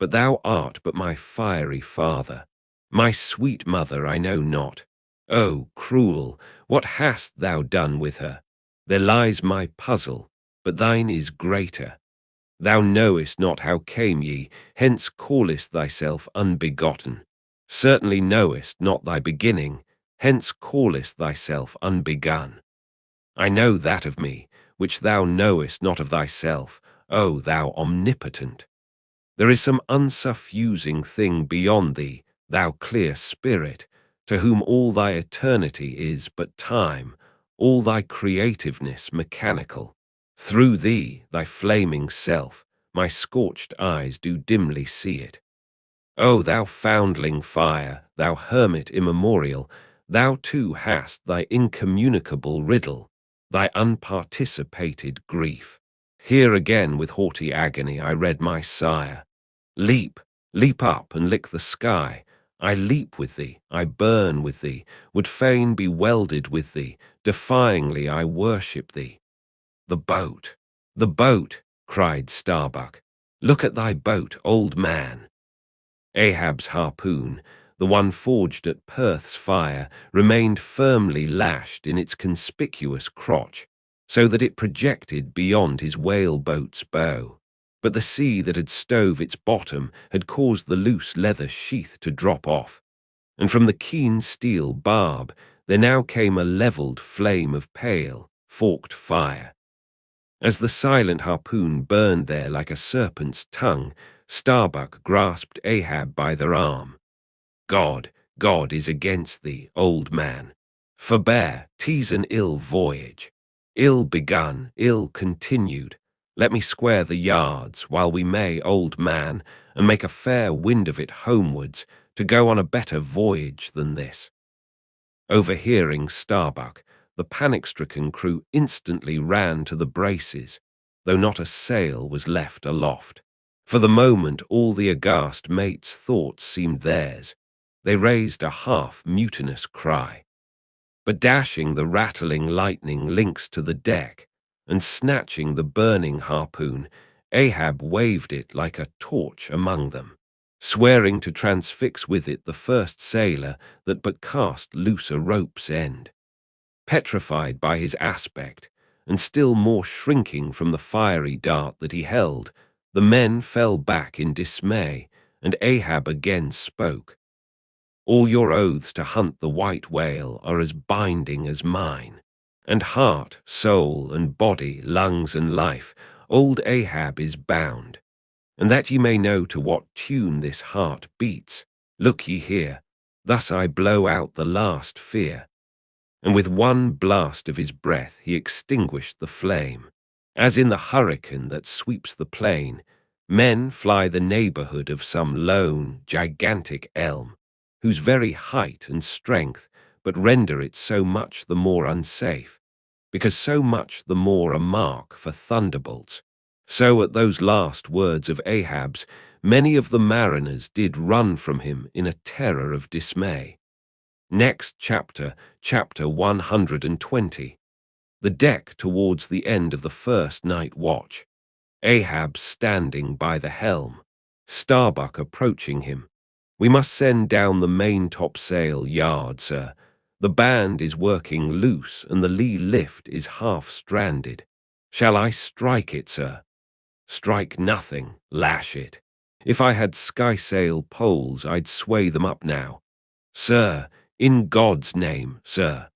But thou art but my fiery father. My sweet mother I know not. O cruel, what hast thou done with her? There lies my puzzle, but thine is greater. Thou knowest not how came ye, hence callest thyself unbegotten. Certainly knowest not thy beginning, hence callest thyself unbegun. I know that of me, which thou knowest not of thyself, O thou omnipotent. There is some unsuffusing thing beyond thee, thou clear spirit, to whom all thy eternity is but time, all thy creativeness mechanical. Through thee, thy flaming self, my scorched eyes do dimly see it. O thou foundling fire, thou hermit immemorial, thou too hast thy incommunicable riddle, thy unparticipated grief. Here again with haughty agony I read my sire. Leap, leap up and lick the sky. I leap with thee, I burn with thee, would fain be welded with thee, defyingly I worship thee. The boat, the boat, cried Starbuck. Look at thy boat, old man. Ahab's harpoon, the one forged at Perth's fire, remained firmly lashed in its conspicuous crotch, so that it projected beyond his whaleboat's bow. But the sea that had stove its bottom had caused the loose leather sheath to drop off, and from the keen steel barb there now came a levelled flame of pale, forked fire. As the silent harpoon burned there like a serpent's tongue, Starbuck grasped Ahab by the arm. God, God is against thee, old man. Forbear, 'tis an ill voyage. Ill begun, ill continued. Let me square the yards, while we may, old man, and make a fair wind of it homewards, to go on a better voyage than this. Overhearing Starbuck, the panic-stricken crew instantly ran to the braces, though not a sail was left aloft. For the moment all the aghast mates' thoughts seemed theirs. They raised a half-mutinous cry. But dashing the rattling lightning links to the deck, and snatching the burning harpoon, Ahab waved it like a torch among them, swearing to transfix with it the first sailor that but cast loose a rope's end. Petrified by his aspect, and still more shrinking from the fiery dart that he held, the men fell back in dismay, and Ahab again spoke. All your oaths to hunt the white whale are as binding as mine, and heart, soul, and body, lungs, and life, old Ahab is bound. And that ye may know to what tune this heart beats, look ye here, thus I blow out the last fear. And with one blast of his breath he extinguished the flame. As in the hurricane that sweeps the plain, men fly the neighborhood of some lone, gigantic elm, whose very height and strength but render it so much the more unsafe, because so much the more a mark for thunderbolts. So at those last words of Ahab's, many of the mariners did run from him in a terror of dismay. Next chapter, chapter 120. The deck towards the end of the first night watch. Ahab standing by the helm. Starbuck approaching him. We must send down the main topsail yard, sir. The band is working loose and the lee lift is half stranded. Shall I strike it, sir? Strike nothing, lash it. If I had skysail poles, I'd sway them up now. Sir, in God's name, sir.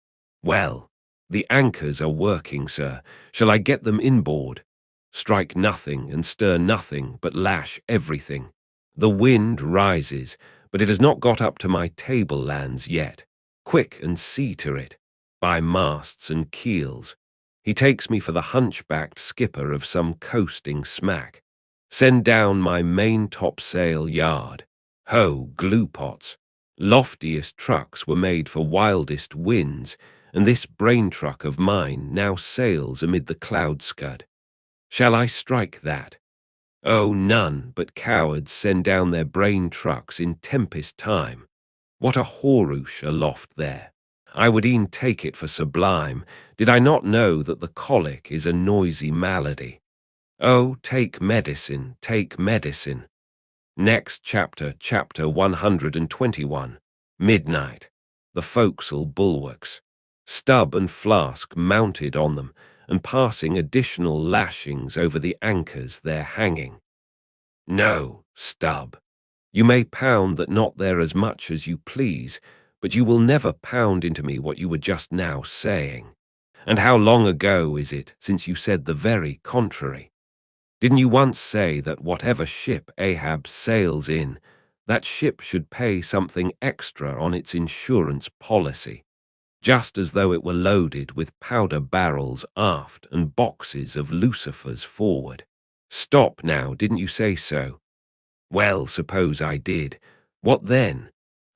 Well, the anchors are working, sir. Shall I get them inboard? Strike nothing and stir nothing, but lash everything. The wind rises, but it has not got up to my tablelands yet. Quick and see to it, by masts and keels. He takes me for the hunchbacked skipper of some coasting smack. Send down my main topsail yard. Ho, glue pots! Loftiest trucks were made for wildest winds, and this brain truck of mine now sails amid the cloud scud. Shall I strike that? Oh, none but cowards send down their brain trucks in tempest time. What a horouche aloft there! I would e'en take it for sublime, did I not know that the colic is a noisy malady. Oh, take medicine, take medicine. Next chapter, chapter 121, Midnight. The forecastle bulwarks. Stub and Flask mounted on them, and passing additional lashings over the anchors there hanging. No, Stub, you may pound that not there as much as you please, but you will never pound into me what you were just now saying. And how long ago is it since you said the very contrary? Didn't you once say that whatever ship Ahab sails in, that ship should pay something extra on its insurance policy, just as though it were loaded with powder barrels aft and boxes of lucifers forward? Stop now, didn't you say so? Well, suppose I did. What then?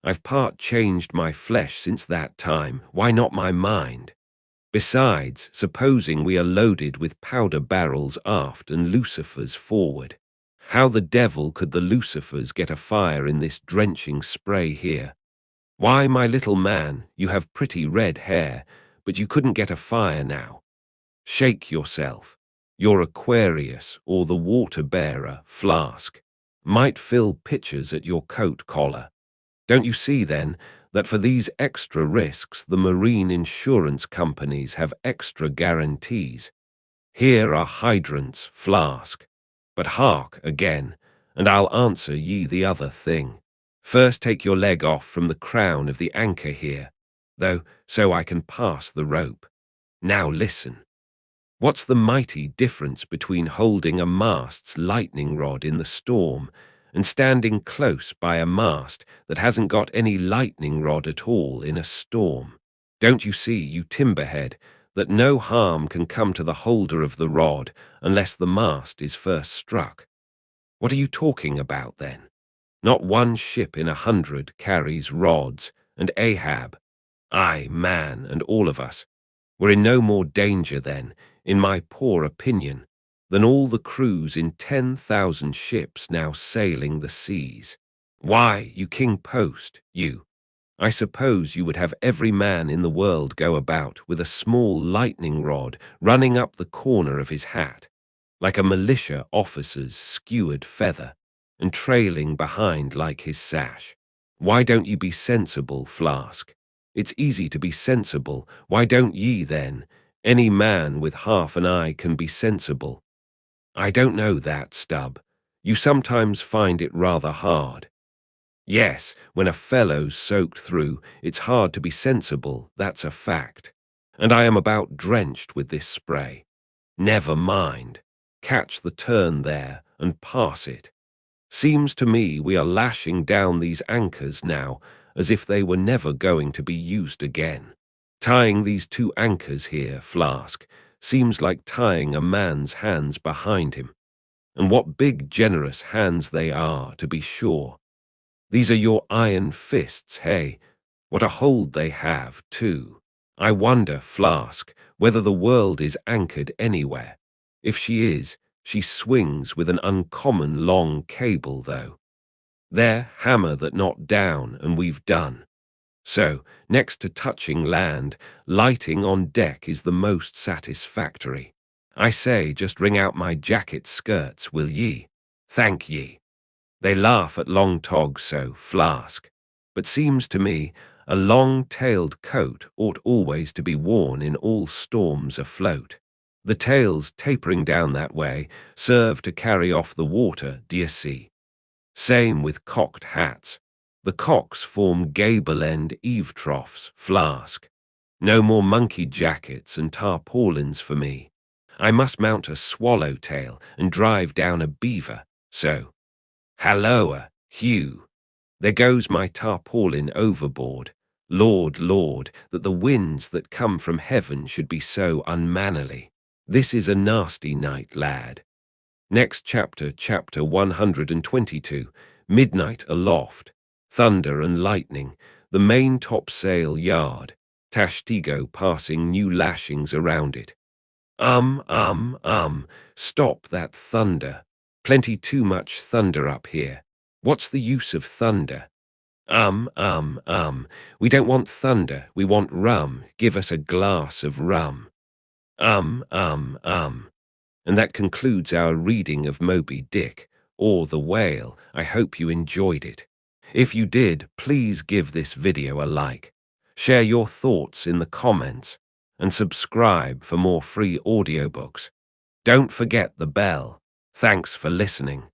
I've part changed my flesh since that time, why not my mind? Besides, supposing we are loaded with powder barrels aft and lucifers forward, how the devil could the lucifers get a fire in this drenching spray here? Why, my little man, you have pretty red hair, but you couldn't get a fire now. Shake yourself. Your Aquarius or the water-bearer, Flask, might fill pitchers at your coat collar. Don't you see, then, that for these extra risks the marine insurance companies have extra guarantees? Here are hydrants, Flask. But hark again, and I'll answer ye the other thing. First take your leg off from the crown of the anchor here, though, so I can pass the rope. Now listen. What's the mighty difference between holding a mast's lightning rod in the storm and standing close by a mast that hasn't got any lightning rod at all in a storm? Don't you see, you timberhead, that no harm can come to the holder of the rod unless the mast is first struck? What are you talking about, then? Not one ship in 100 carries rods, and Ahab, I, man, and all of us, were in no more danger then, in my poor opinion, than all the crews in 10,000 ships now sailing the seas. Why, you King Post, you, I suppose you would have every man in the world go about with a small lightning rod running up the corner of his hat, like a militia officer's skewered feather, and trailing behind like his sash. Why don't you be sensible, Flask? It's easy to be sensible. Why don't ye, then? Any man with half an eye can be sensible. I don't know that, Stub. You sometimes find it rather hard. Yes, when a fellow's soaked through, it's hard to be sensible, that's a fact. And I am about drenched with this spray. Never mind. Catch the turn there and pass it. Seems to me we are lashing down these anchors now as if they were never going to be used again. Tying these two anchors here, Flask, seems like tying a man's hands behind him. And what big, generous hands they are, to be sure. These are your iron fists, hey? What a hold they have, too. I wonder, Flask, whether the world is anchored anywhere. If she is, she swings with an uncommon long cable, though. There, hammer that not down, and we've done. So, next to touching land, lighting on deck is the most satisfactory. I say, just wring out my jacket skirts, will ye? Thank ye. They laugh at long togs so, Flask. But seems to me, a long-tailed coat ought always to be worn in all storms afloat. The tails tapering down that way serve to carry off the water, d'ye see? Same with cocked hats. The cocks form gable-end eave troughs, Flask. No more monkey jackets and tarpaulins for me. I must mount a swallowtail and drive down a beaver, so. Halloa, Hugh. There goes my tarpaulin overboard. Lord, Lord, that the winds that come from heaven should be so unmannerly. This is a nasty night, lad. Next chapter, chapter 122, Midnight aloft. Thunder and lightning, the main topsail yard. Tashtigo passing new lashings around it. Stop that thunder. Plenty too much thunder up here. What's the use of thunder? We don't want thunder, we want rum. Give us a glass of rum. And that concludes our reading of Moby Dick, or The Whale. I hope you enjoyed it. If you did, please give this video a like. Share your thoughts in the comments, and subscribe for more free audiobooks. Don't forget the bell. Thanks for listening.